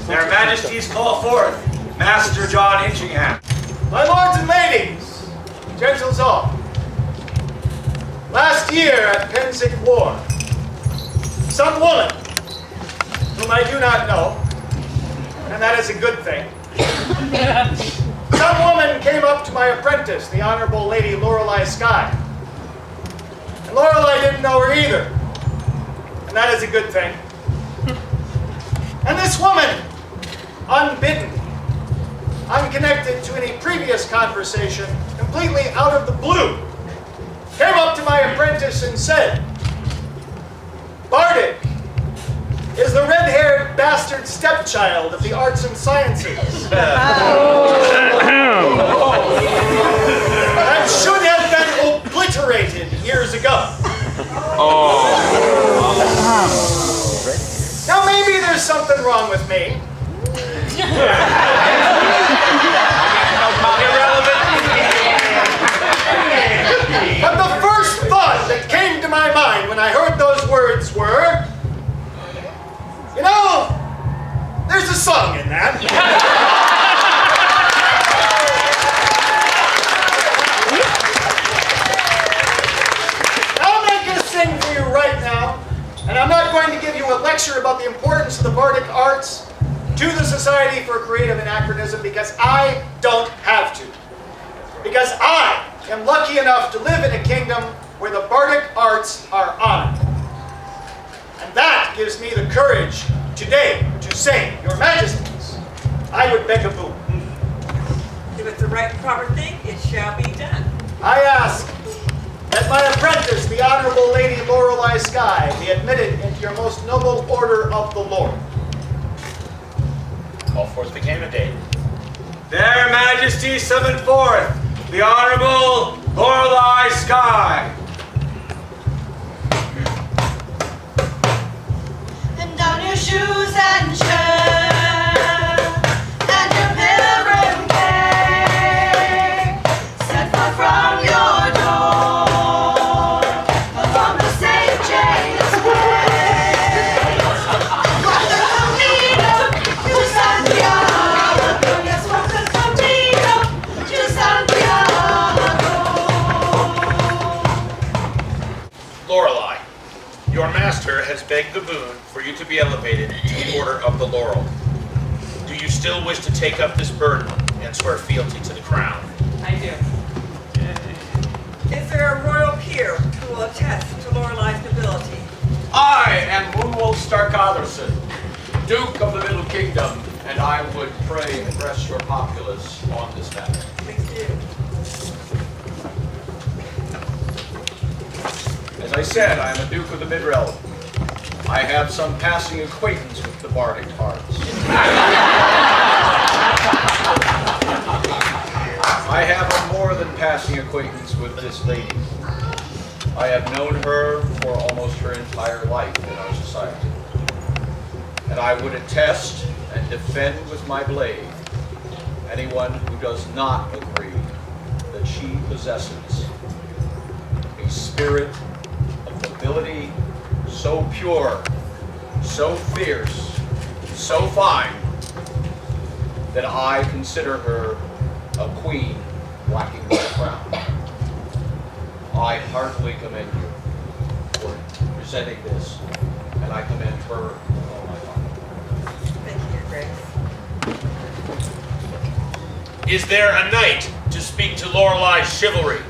Their Majesties call forth Master John Inchingham. My lords and ladies, gentles all, last year at Pennsic War, some woman, whom I do not know, and that is a good thing, some woman came up to my apprentice, the Honorable Lady Lorelei Skye. And Lorelei didn't know her either, and that is a good thing. And this woman, unbidden, unconnected to any previous conversation, completely out of the blue, came up to my apprentice and said, "Bardic is the red-haired bastard stepchild of the arts and sciences. That should have been obliterated years ago." Now maybe there's something wrong with me. But the first thought that came to my mind when I heard those words were, you know, there's a song in that. I'll make a sing for you right now, and I'm not going to give you a lecture about the importance of the bardic arts to the Society for Creative Anachronism because I don't have to. Because I am lucky enough to live in a kingdom where the bardic arts are honored. And that gives me the courage today to say, Your Majesties, I would beg a boon. If it's the right and proper thing, it shall be done. I ask that my apprentice, the Honorable Lady Lorelei Skye, be admitted into your most noble order of the Lord. Call forth the candidate. Their Majesties summon forth the Honorable Lorelei Skye. And down your shoes and shirt, and your pilgrim care, set forth from your door, from the St. James Way, from the Camino to Santiago, yes, from the Camino to Santiago. Lorelei, your master has begged the boon for you to be elevated to the Order of the Laurel. Do you still wish to take up this burden and swear fealty to the crown? I do. Is there a royal peer who will attest to Lorelei's nobility? I am Munwald Stark-Otherson, Duke of the Middle Kingdom, and I would pray address your populace on this matter. Please do. As I said, I am a Duke of the Mid-Realm. I have some passing acquaintance with the bardic arts. I have a more than passing acquaintance with this lady. I have known her for almost her entire life in our society. And I would attest and defend with my blade anyone who does not agree that she possesses a spirit of nobility so pure, so fierce, so fine, that I consider her a queen lacking no crown. I heartily commend you for presenting this, and I commend her with all my heart. Thank you, Your Grace. Is there a knight to speak to Lorelei's chivalry?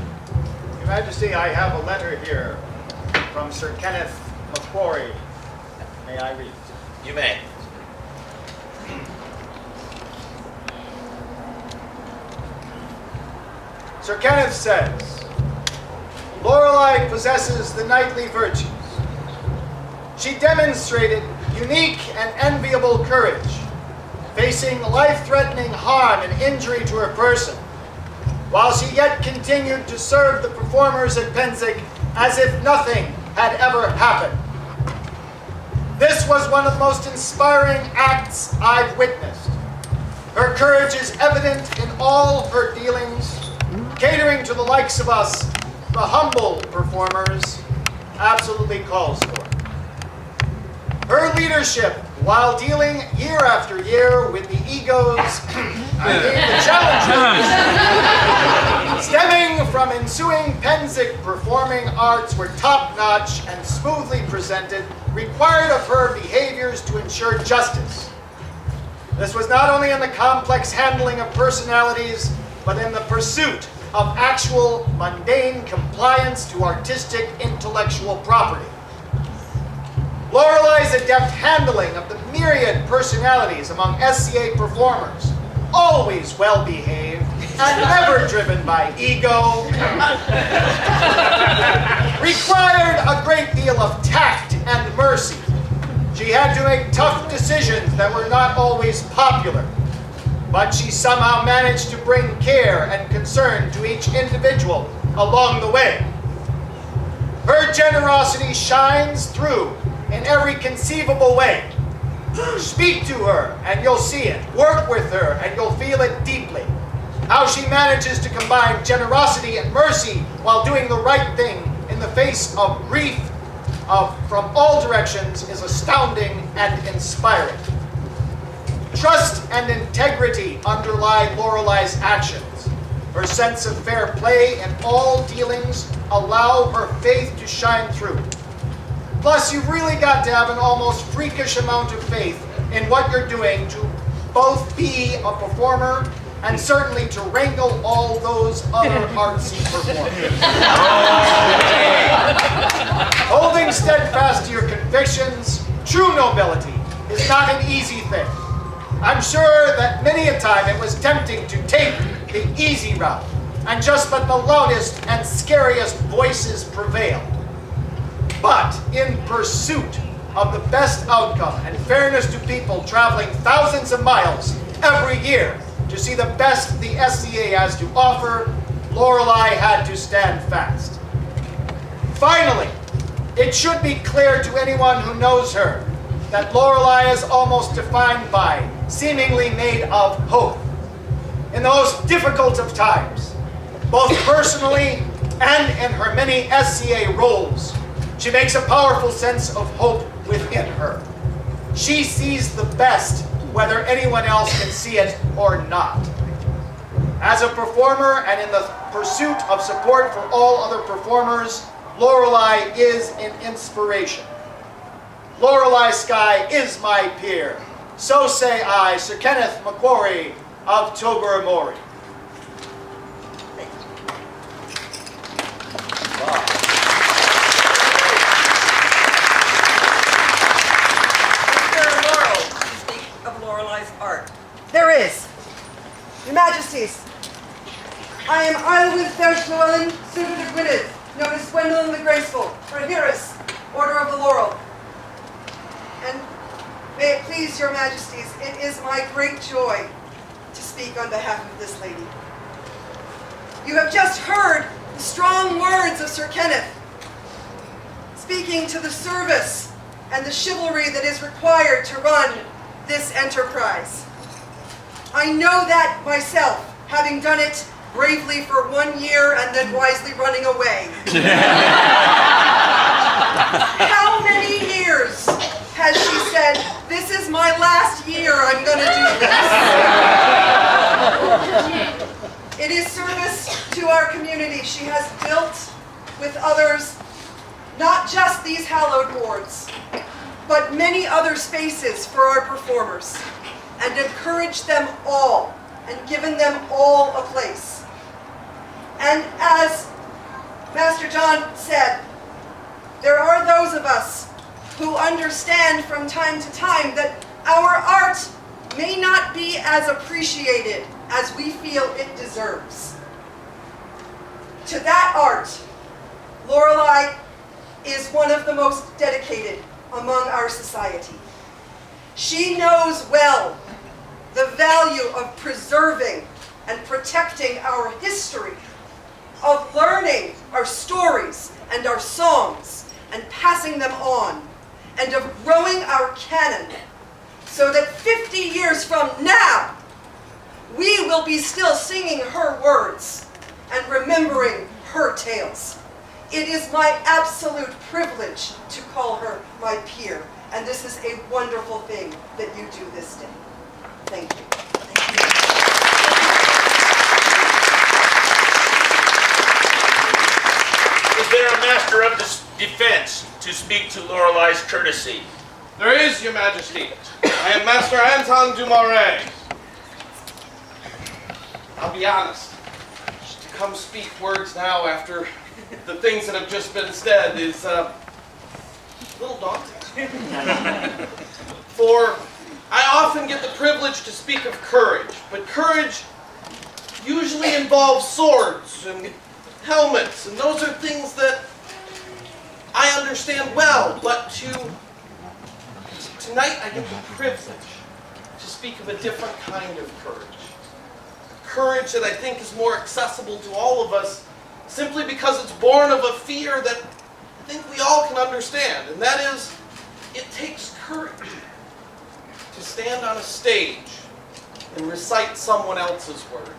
Your Majesty, I have a letter here from Sir Kenneth Macquarie. May I read? You may. Sir Kenneth says, Lorelei possesses the knightly virtues. She demonstrated unique and enviable courage, facing life-threatening harm and injury to her person, while she yet continued to serve the performers at Pennsic as if nothing had ever happened. This was one of the most inspiring acts I've witnessed. Her courage is evident in all her dealings, catering to the likes of us, the humble performers, absolutely calls for. Her leadership while dealing year after year with the egos, the challenges stemming from ensuing Pennsic performing arts were top-notch and smoothly presented, required of her behaviors to ensure justice. This was not only in the complex handling of personalities, but in the pursuit of actual mundane compliance to artistic intellectual property. Lorelei's adept handling of the myriad personalities among SCA performers, always well-behaved and never driven by ego, required a great deal of tact and mercy. She had to make tough decisions that were not always popular, but she somehow managed to bring care and concern to each individual along the way. Her generosity shines through in every conceivable way. Speak to her and you'll see it. Work with her and you'll feel it deeply. How she manages to combine generosity and mercy while doing the right thing in the face of grief from all directions is astounding and inspiring. Trust and integrity underlie Lorelei's actions. Her sense of fair play in all dealings allow her faith to shine through. Plus, you've really got to have an almost freakish amount of faith in what you're doing to both be a performer and certainly to wrangle all those other artsy performers. Holding steadfast to your convictions, true nobility is not an easy thing. I'm sure that many a time it was tempting to take the easy route and just let the loudest and scariest voices prevail. But in pursuit of the best outcome and fairness to people traveling thousands of miles every year to see the best the SCA has to offer, Lorelei had to stand fast. Finally, it should be clear to anyone who knows her that Lorelei is almost defined by, seemingly made of hope. In the most difficult of times, both personally and in her many SCA roles, she makes a powerful sense of hope within her. She sees the best, whether anyone else can see it or not. As a performer and in the pursuit of support for all other performers, Lorelei is an inspiration. Lorelei Skye is my peer. So say I, Sir Kenneth Macquarie of Tobermory. There is. Your Majesties, I am Islewith Fair Llewellyn, suitor to Gwynedd, known as Gwendolyn the Graceful, or Heiress, Order of the Laurel. And may it please your Majesties, it is my great joy to speak on behalf of this lady. You have just heard the strong words of Sir Kenneth, speaking to the service and the chivalry that is required to run this enterprise. I know that myself, having done it bravely for 1 year and then wisely running away. How many years has she said, this is my last year, I'm going to do this? It is service to our community she has built with others, not just these hallowed boards, but many other spaces for our performers, and encouraged them all and given them all a place. And as Master John said, there are those of us who understand from time to time that our art may not be as appreciated as we feel it deserves. To that art, Lorelei is one of the most dedicated among our society. She knows well the value of preserving and protecting our history, of learning our stories and our songs and passing them on, and of growing our canon so that 50 years from now, we will be still singing her words and remembering her tales. It is my absolute privilege to call her my peer, And this is a wonderful thing that you do this day. Thank you. Is there a master of defense to speak to Lorelei's courtesy? There is, Your Majesty. I am Master Anton du Marais. I'll be honest. To come speak words now after the things that have just been said is a little daunting. For I often get the privilege to speak of courage, but courage usually involves swords and helmets, and those are things that I understand well, but tonight I get the privilege to speak of a different kind of courage. Courage that I think is more accessible to all of us simply because it's born of a fear that I think we all can understand, and that is, it takes courage to stand on a stage and recite someone else's words.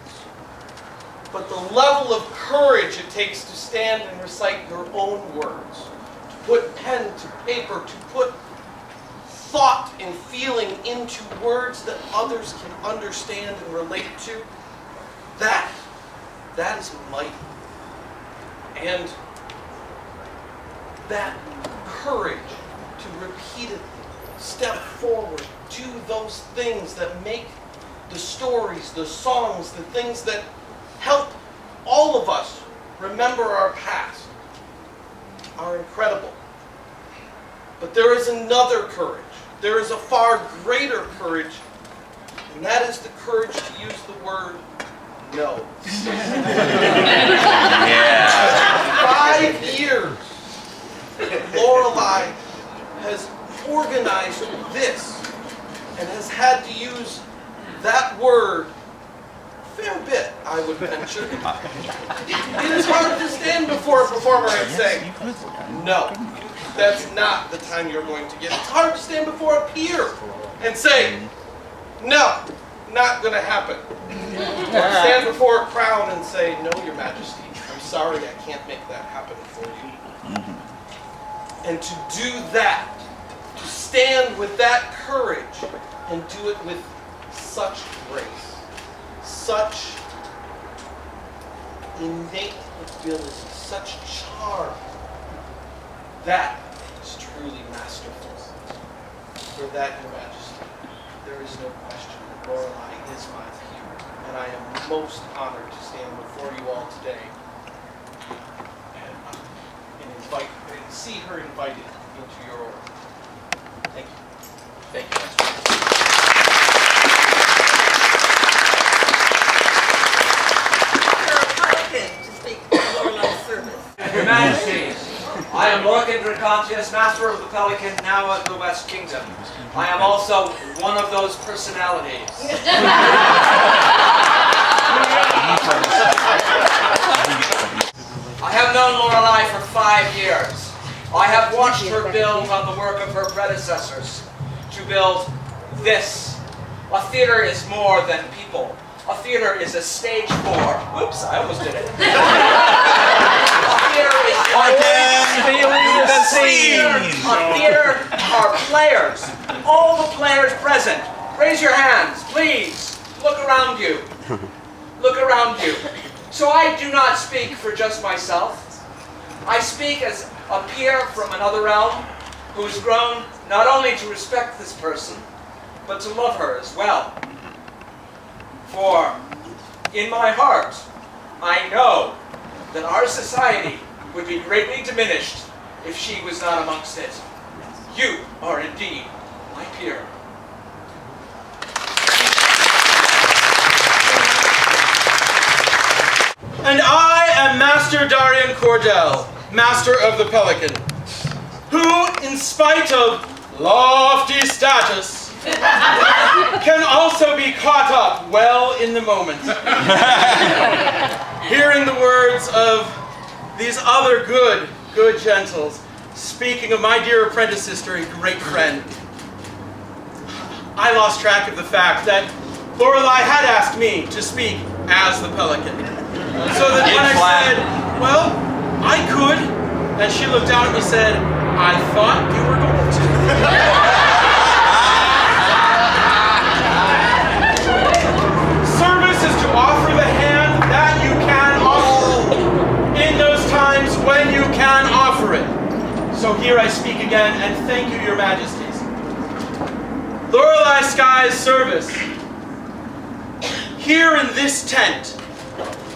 But the level of courage it takes to stand and recite your own words, to put pen to paper, to put thought and feeling into words that others can understand and relate to, that is mighty. And that courage to repeatedly step forward, do those things that make the stories, the songs, the things that help all of us remember our past are incredible. But there is another courage. There is a far greater courage, and that is the courage to use the word no. 5 years Lorelei has organized this and has had to use that word a fair bit, I would venture. It is hard to stand before a performer and say, no, that's not the time you're going to get. It's hard to stand before a peer and say, no, not going to happen. Or stand before a crowd and say, no, Your Majesty, I'm sorry, I can't make that happen for you. And to do that, to stand with that courage and do it with such grace, such innate ability, such charm, that is truly masterful. For that, Your Majesty, there is no question that Lorelei is my peer, and I am most honored to stand before you all today and see her invited into your order. Thank you. Thank you, Master. To speak to Lorelei's service. Your Majesty, I am Lord Dracontius, Master of the Pelican, now of the West Kingdom. I am also one of those personalities. I have known Lorelei for 5 years. I have watched her build on the work of her predecessors to build this. A theater is more than people. A theater is a stage for... Whoops, I almost did it. A theater is... A theater are players. All the players present. Raise your hands, please. Look around you. Look around you. So I do not speak for just myself. I speak as a peer from another realm who has grown not only to respect this person, but to love her as well. For in my heart, I know that our society would be greatly diminished if she was not amongst it. You are indeed my peer. And I am Master Darian Cordell, Master of the Pelican, who, in spite of lofty status, can also be caught up well in the moment. Hearing the words of these other good gentles, speaking of my dear apprentice sister and great friend, I lost track of the fact that Lorelei had asked me to speak as the Pelican. So that when I said, well, I could, and she looked down at me and said, I thought you were going to. Service is to offer the hand that you can offer in those times when you can offer it. So here I speak again, and thank you, your majesties. Lorelei Skye's service here in this tent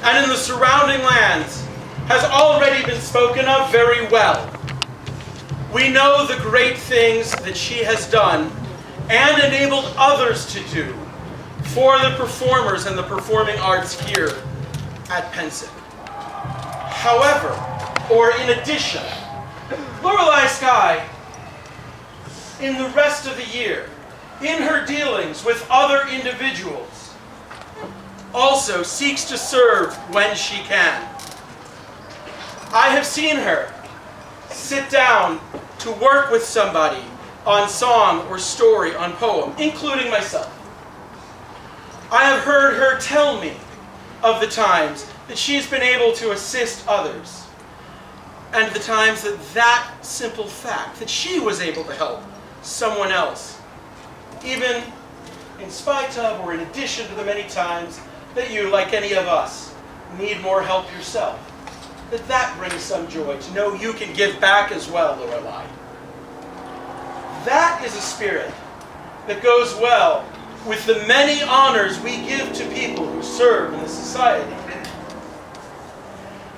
and in the surrounding lands has already been spoken of very well. We know the great things that she has done and enabled others to do for the performers and the performing arts here at Pennsic. However, or in addition, Lorelei Skye, in the rest of the year, in her dealings with other individuals, also seeks to serve when she can. I have seen her sit down to work with somebody on song or story, on poem, including myself. I have heard her tell me of the times that she's been able to assist others, and the times that simple fact, that she was able to help someone else, even in spite of or in addition to the many times that you, like any of us, need more help yourself, that brings some joy to know you can give back as well, Lorelei. That is a spirit that goes well with the many honors we give to people who serve in the society.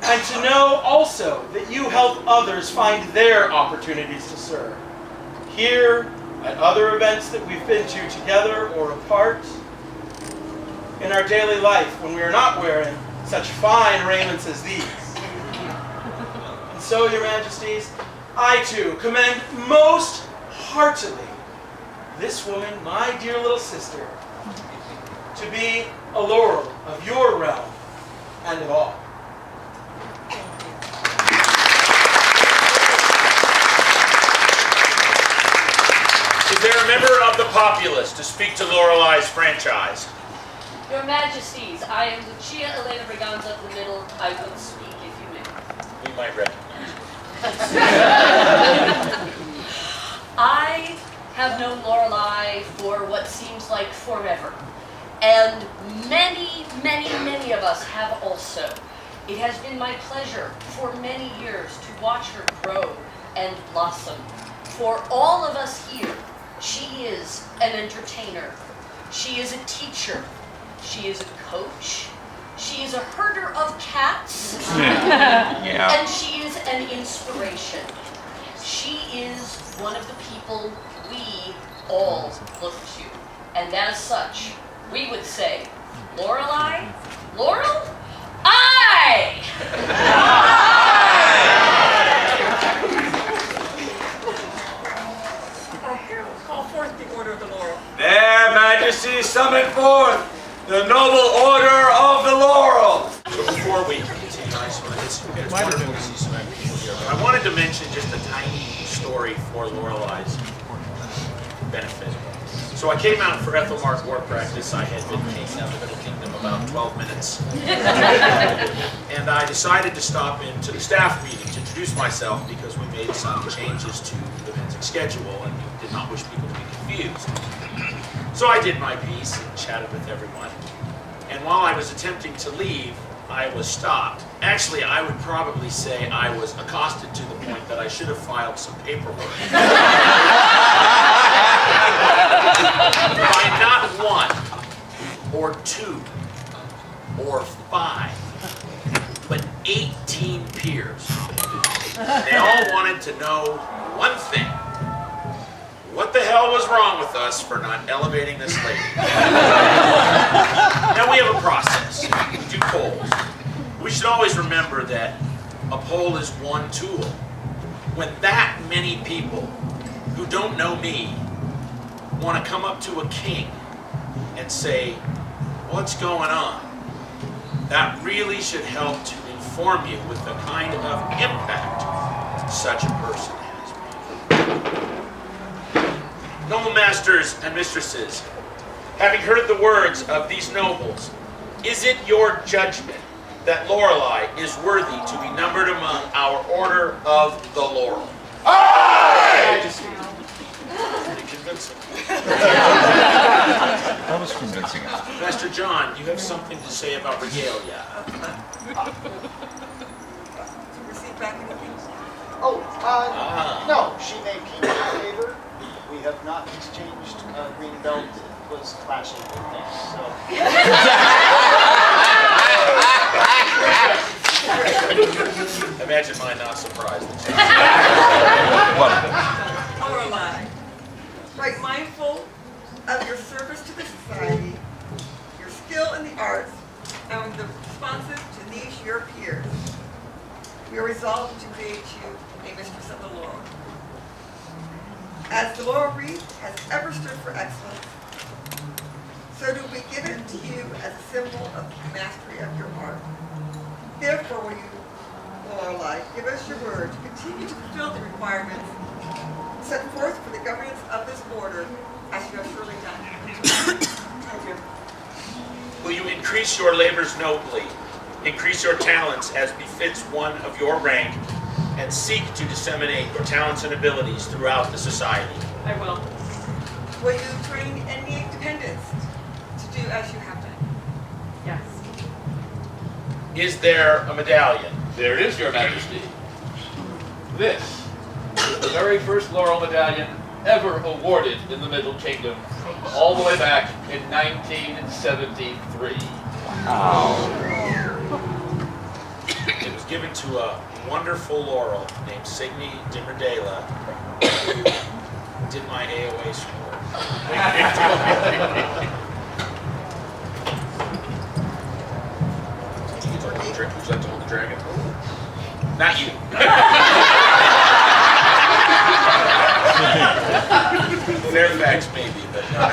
And to know also that you help others find their opportunities to serve. Here, at other events that we've been to together or apart, in our daily life when we are not wearing such fine raiments as these. And so, your majesties, I too commend most heartily this woman, my dear little sister, to be a laurel of your realm and of all. Is there a member of the populace to speak to Lorelei's franchise? Your Majesties, I am Lucia Elena Braganza of the Middle. I will speak if you may. We might recognize you. I have known Lorelei for what seems like forever. And many, many, many of us have also. It has been my pleasure for many years to watch her grow and blossom. For all of us here, she is an entertainer. She is a teacher. She is a coach. She is a herder of cats. And she is an inspiration. She is one of the people we all look to. And as such, we would say, Lorelei, Laurel, I! I hereby call forth the Order of the Laurel. Their Majesties summon forth the noble Order of the Laurel. So before we continue, it's wonderful to see so many people here. But I wanted to mention just a tiny story for Lorelei's benefit. So I came out for Ethelmark war practice. I had been king of the Middle Kingdom about 12 minutes. And I decided to stop into the staff meeting to introduce myself because we made some changes to the Pennsic schedule and did not wish people to be confused. So I did my piece and chatted with everyone. And while I was attempting to leave, I was stopped. Actually, I would probably say I was accosted to the point that I should have filed some paperwork. By not one, or two, or five, but 18 peers. They all wanted to know one thing. What the hell was wrong with us for not elevating this lady? Now we have a process. We do polls. We should always remember that a poll is one tool. When that many people who don't know me want to come up to a king and say, what's going on? That really should help to inform you with the kind of impact such a person has made. Noble masters and mistresses, having heard the words of these nobles, is it your judgment that Lorelei is worthy to be numbered among our Order of the Laurel? Aye! convincing. That was convincing. Pastor John, you have something to say about regalia. Receive back anything? Oh, no, she may keep her favor. We have not exchanged green belt. It was clashing with things, so. Imagine mine not surprised. Lorelei, right, mindful of your service to the society, your skill in the arts, and the responsive to these your peers, we are resolved to create you a mistress of the Laurel. As the laurel wreath has ever stood for excellence, so do we give it to you as a symbol of the mastery of your art. Therefore, will you, Lorelei, give us your word to continue to fulfill the requirements set forth for the governance of this order, as you have surely done. Thank you. Will you increase your labors nobly, increase your talents as befits one of your rank, and seek to disseminate your talents and abilities throughout the society? I will. Will you train any dependents to do as you have done? Yes. Is there a medallion? There is, Your Majesty. This is the very first laurel medallion ever awarded in the Middle Kingdom, all the way back in 1973. Wow. It was given to a wonderful laurel named Signy Dimerdela, who did my AOA score. Would you like to hold the dragon? Not you. Fairfax maybe, but not.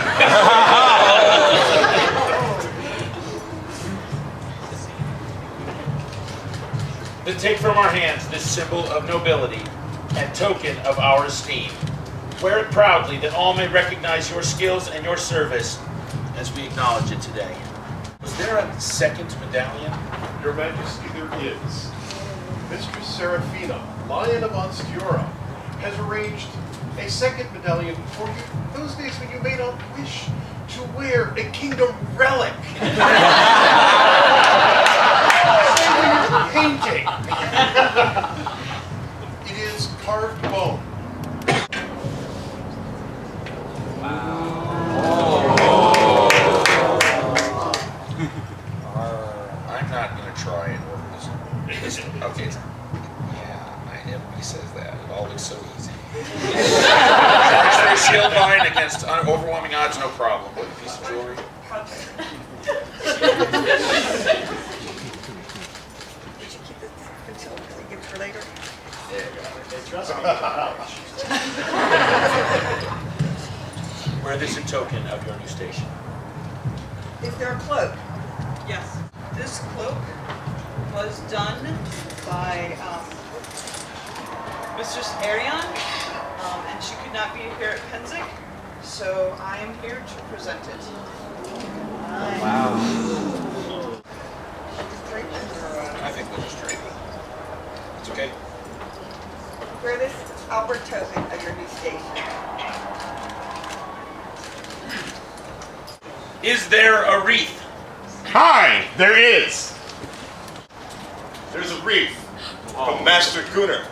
Then take from our hands this symbol of nobility and token of our esteem. Wear it proudly that all may recognize your skills and your service as we acknowledge it today. Was there a second medallion? Your Majesty, there is. Mistress Serafina, Lion of Onstiora, has arranged a second medallion for you those days when you may not wish to wear a kingdom relic. Say when you're painting. It is carved bone. I'm not going to try and work this. Okay. Yeah, everybody says that. It all looks so easy. Charge for a shield line against overwhelming odds, no problem. What a piece of jewelry. Give it for later. Trust me. Wear this in token of your new station. Is there a cloak? Yes, this cloak was done by Mistress Arion, and she could not be here at Pennsic, so I am here to present it. Wow. I think we'll just trade it. It's okay. Wear this outward token of your new station. Is there a wreath? Hi, there is. There's a wreath from Master Gunnar.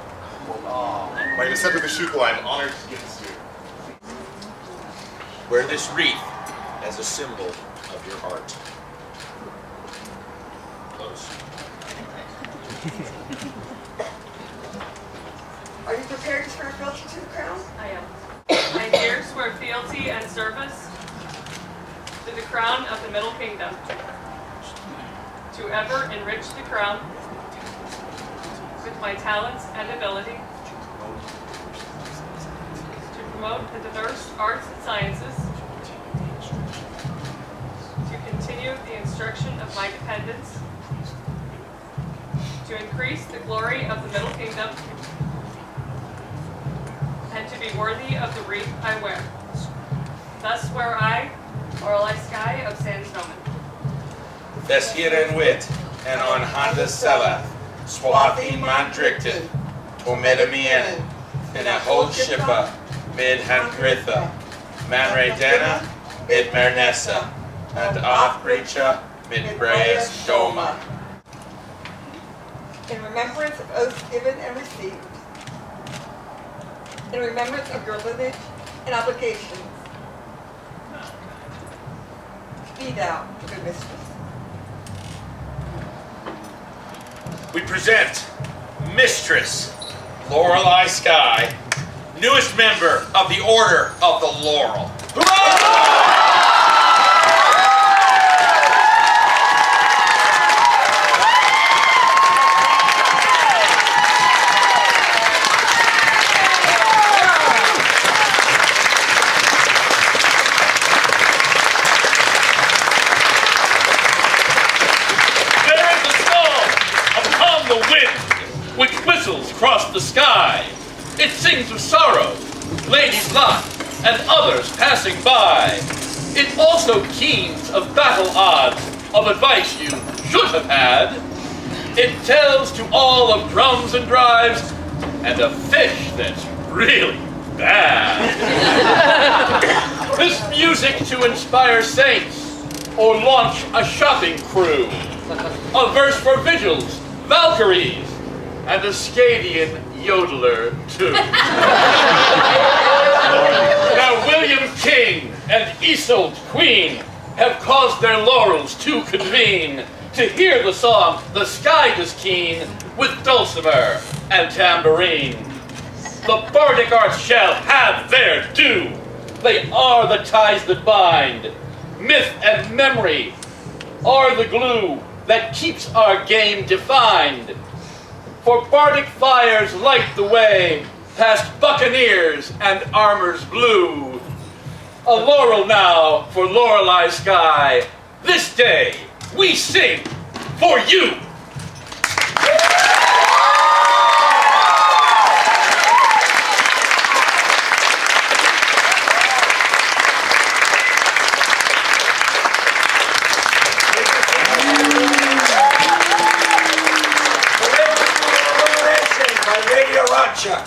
My descent of the Shuko, I'm honored to give this to you. Wear this wreath as a symbol of your art. Close. Are you prepared to swear fealty to the crown? I am. I here swear fealty and service to the crown of the Middle Kingdom, to ever enrich the crown with my talents and ability, to promote the diverse arts and sciences, to continue the instruction of my dependents, to increase the glory of the Middle Kingdom, and to be worthy of the wreath I wear. Thus swear I, Lorelei Skye of Sandstomen. Veshiren wit, en on Honda Sella, Swathi Mandrikten, Tormedamien, and a whole shipper, mid Handritha, Manredena, mid Mernessa, and Othbrecha, mid Breas Doma. In remembrance of oaths given and received. In remembrance of your lineage and obligations. Be thou, good mistress. We present Mistress Lorelei Skye, newest member of the Order of the Laurel. Which whistles across the sky. It sings of sorrow, ladies' lot, and others passing by. It also keens of battle odds, of advice you should have had. It tells to all of drums and drives, and a fish that's really bad. This music to inspire saints, or launch a shopping crew. A verse for vigils, Valkyries, and a Scadian yodeler, too. Now William King and Isolde Queen have caused their laurels to convene to hear the song the sky is keen with dulcimer and tambourine. The bardic arts shall have their due. They are the ties that bind. Myth and memory are the glue that keeps our game defined. For bardic fires light the way past buccaneers and armors blue. A laurel now for Lorelei Skye. This day we sing for you. Radio Rocha.